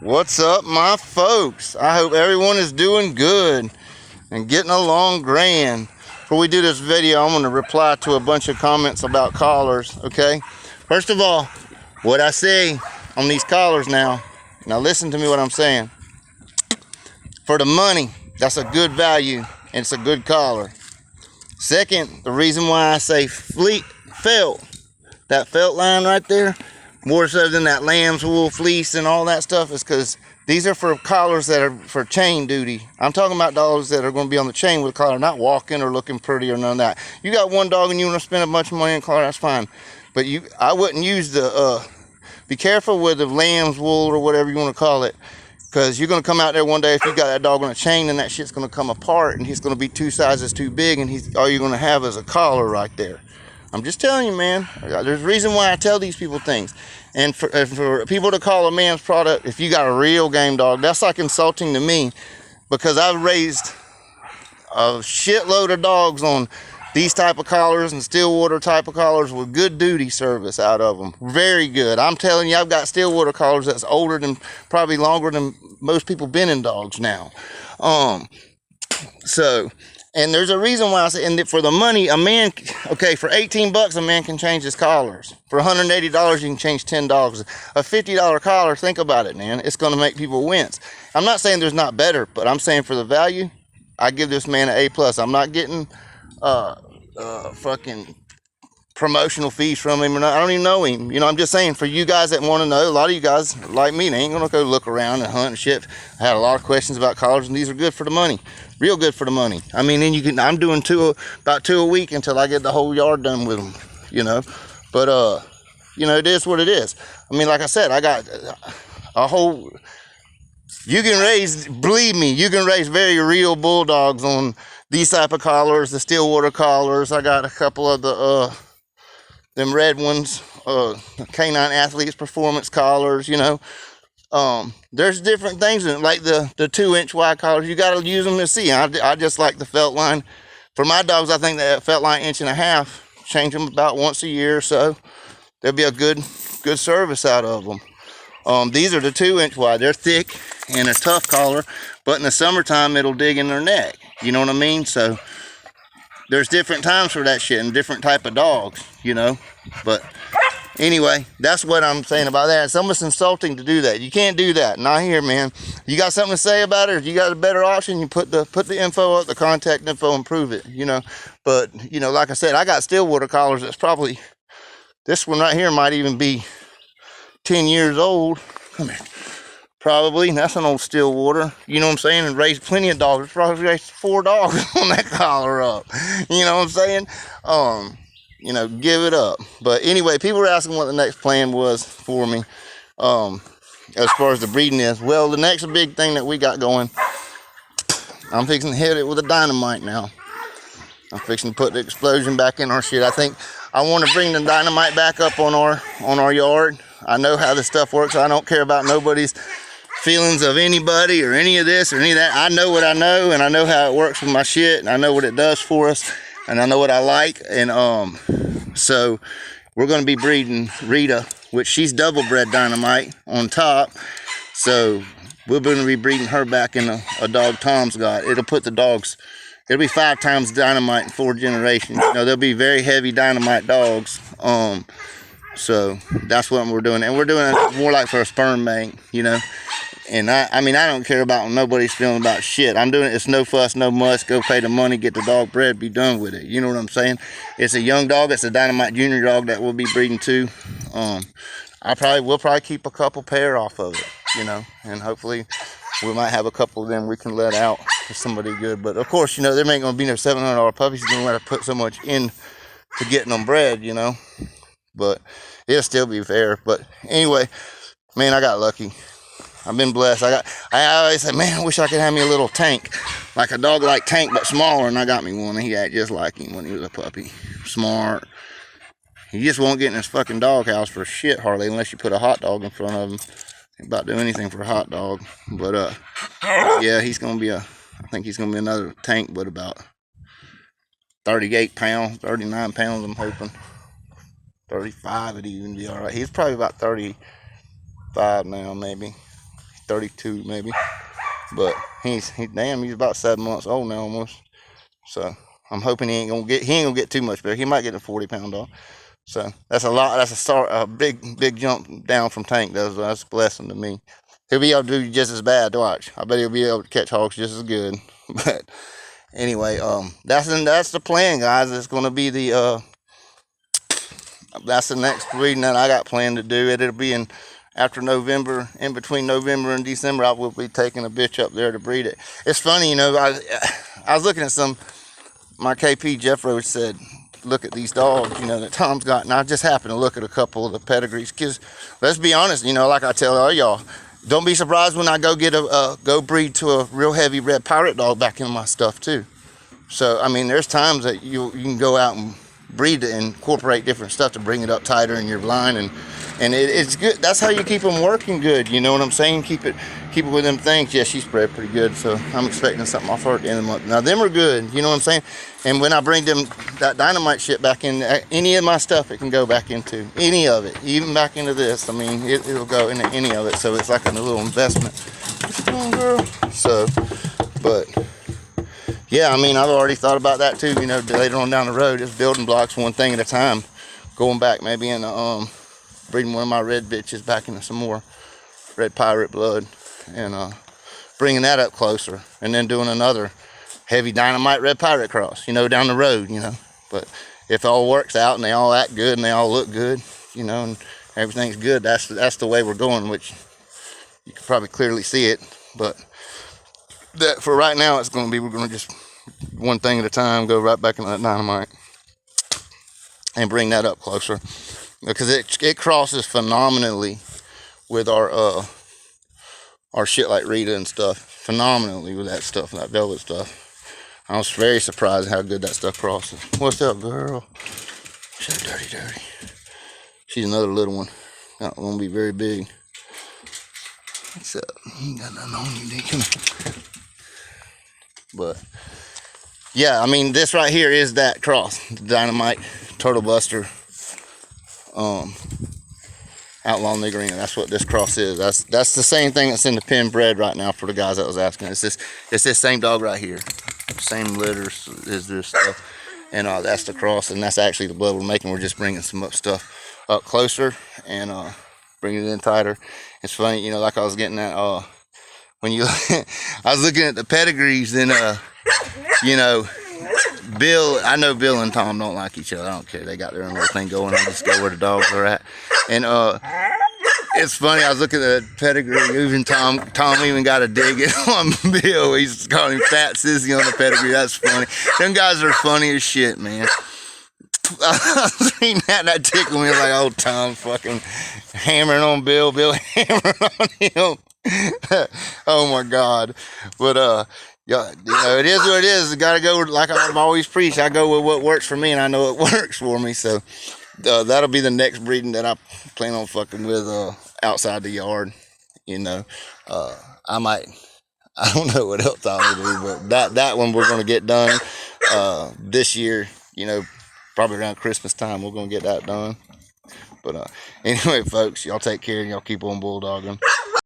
What's up, my folks? I hope everyone is doing good and getting along grand. Before we do this video, I'm going to reply to a bunch of comments about collars, okay? First of all, what I say on these collars now listen to me what I'm saying. For the money, that's a good value and it's a good collar. Second, the reason why I say felt, that felt line right there, more so than that lamb's wool fleece and all that stuff, is because these are for collars that are for chain duty. I'm talking about dogs that are going to be on the chain with a collar, not walking or looking pretty or none of that. You got one dog and you want to spend a bunch of money on a collar, that's fine. But I wouldn't use the, be careful with the lamb's wool or whatever you want to call it, because you're going to come out there one day, if you got that dog on a chain, and that shit's going to come apart and he's going to be 2 sizes too big, and all you're going to have is a collar right there. I'm just telling you, man. There's a reason why I tell these people things. And for people to call a man's product, if you got a real game dog, that's like insulting to me, because I've raised a shitload of dogs on these type of collars and Stillwater type of collars with good duty service out of them. Very good. I'm telling you, I've got Stillwater collars that's older than, probably longer than most people been in dogs now. And there's a reason why I say, and for the money, a man, okay, for 18 bucks, a man can change his collars. For $180, you can change 10 dogs. A $50 collar, think about it, man. It's going to make people wince. I'm not saying there's not better, but I'm saying for the value, I give this man an A+. I'm not getting fucking promotional fees from him or not. I don't even know him. You know, I'm just saying, for you guys that want to know, a lot of you guys like me, they ain't gonna go look around and hunt and shit. I had a lot of questions about collars, and these are good for the money, real good for the money. I mean, then I'm doing about two a week until I get the whole yard done with them, you know. But you know, it is what it is. I mean, like I said, I got a whole, you can raise, believe me, you can raise very real bulldogs on these type of collars, the Stillwater collars. I got a couple of the them red ones, Canine Athletes Performance collars, you know. There's different things in it, like the 2-inch wide collars. You got to use them to see. I just like the felt line. For my dogs, I think that felt line 1.5 inches, change them about once a year or so. There'll be a good service out of them. These are the 2-inch wide. They're thick and a tough collar, but in the summertime, it'll dig in their neck. You know what I mean? So there's different times for that shit and different type of dogs, you know. But anyway, that's what I'm saying about that. It's almost insulting to do that. You can't do that. Not here, man. You got something to say about it, or if you got a better option, you put the info up, the contact info, and prove it, you know. But, you know, like I said, I got Stillwater collars that's probably, this one right here might even be 10 years old. Come here. Probably. That's an old Stillwater. You know what I'm saying? And raised plenty of dogs. Probably raised 4 dogs on that collar up. You know what I'm saying? You know, give it up. But anyway, people were asking what the next plan was for me. As far as the breeding is. Well, the next big thing that we got going, I'm fixing to hit it with a dynamite now. I'm fixing to put the explosion back in our shit. I think I want to bring the dynamite back up on our yard. I know how this stuff works. I don't care about nobody's feelings of anybody or any of this or any of that. I know what I know, and I know how it works with my shit, and I know what it does for us, and I know what I like. And so we're going to be breeding Rita, which she's double bred dynamite on top. So we're going to be breeding her back in a dog Tom's got. It'll put the dogs, it'll be 5 times dynamite in 4 generations. You know, they'll be very heavy dynamite dogs. So that's what we're doing, and we're doing it more like for a sperm bank, you know. And I mean, I don't care about nobody's feeling about shit. I'm doing it. It's no fuss, no muss. Go pay the money, get the dog bred, be done with it. You know what I'm saying? It's a young dog. It's a dynamite junior dog that we'll be breeding too. We'll probably keep a couple pair off of it, you know, and hopefully we might have a couple of them we can let out for somebody good. But of course, you know, there ain't gonna be no $700 puppies. You're gonna have to put so much in to getting them bred, you know. But it'll still be fair. But anyway, man, I got lucky. I've been blessed. I always say, man, I wish I could have me a little Tank, like a dog like Tank, but smaller. And I got me one. And he acted just like him when he was a puppy. Smart. He just won't get in his fucking doghouse for shit hardly, unless you put a hot dog in front of him. Ain't about to do anything for a hot dog. But yeah, he's gonna be I think he's gonna be another Tank, but about 38 pounds, 39 pounds. I'm hoping. 35 would even be all right. He's probably about 35 now, maybe. 32 maybe. But he's about 7 months old now almost. So I'm hoping he ain't gonna get too much better. He might get a 40-pound dog. So that's a lot. That's a big jump down from Tank. That's a blessing to me. He'll be able to do just as bad. Watch. I bet he'll be able to catch hogs just as good. But anyway, that's the plan, guys. It's gonna be that's the next breeding that I got planned to do. It'll be after November, in between November and December. I will be taking a bitch up there to breed it. It's funny, I was looking at my KP Jeff Roach said, look at these dogs, that Tom's got, and I just happened to look at a couple of the pedigrees. Because let's be honest, like I tell all y'all, don't be surprised when I go get go breed to a real heavy red pirate dog back in my stuff too. So I mean, there's times that you can go out and breed and incorporate different stuff to bring it up tighter in your line, and it's good. That's how you keep them working good. You know what I'm saying? Keep it with them things. Yeah, she's bred pretty good, so I'm expecting something off her at the end of the month. Now them are good. You know what I'm saying? And when I bring that dynamite shit back in, any of my stuff, it can go back into any of it, even back into this. I mean, it'll go into any of it. So it's like a little investment. What you doing, girl? So, but. Yeah, I mean, I've already thought about that too, later on down the road. Just building blocks one thing at a time. Going back maybe in breeding one of my red bitches back into some more red pirate blood, and bringing that up closer, and then doing another heavy dynamite red pirate cross, down the road, But if it all works out and they all act good and they all look good, and everything's good, that's the way we're going, which you can probably clearly see it. But that for right now, we're going to just one thing at a time, go right back into that dynamite and bring that up closer, because it crosses phenomenally with our shit like Rita and stuff, phenomenally with that stuff, that velvet stuff. I was very surprised how good that stuff crosses. What's up, girl? She's dirty. She's another little one. Not gonna be very big. What's up? You ain't got nothing on you, Deacon. But yeah, I mean, this right here is that cross, the dynamite turtle buster, outlaw niggerina. That's what this cross is. That's the same thing that's in the pen bred right now for the guys that was asking. It's this same dog right here, same litters is this stuff, and that's the cross, and that's actually the blood we're making. We're just bringing some stuff up closer and bringing it in tighter. It's funny, like I was getting at when you I was looking at the pedigrees, and Bill, I know Bill and Tom don't like each other. I don't care. They got their own little thing going on. Just go where the dogs are at. And it's funny. I was looking at the pedigree. Even Tom even got a dig in on Bill. He's calling him Fat Sissy on the pedigree. That's funny. Them guys are funny as shit, man. I was reading that and that tickled me. I was like, oh, Tom fucking hammering on Bill hammering on him. Oh my God. But yeah, it is what it is. You gotta go, like I've always preached, I go with what works for me, and I know it works for me. So that'll be the next breeding that I plan on fucking with outside the yard. I don't know what else I'll do, but that one we're gonna get done this year, probably around Christmas time. We're gonna get that done. But anyway, folks, y'all take care and y'all keep on bulldogging.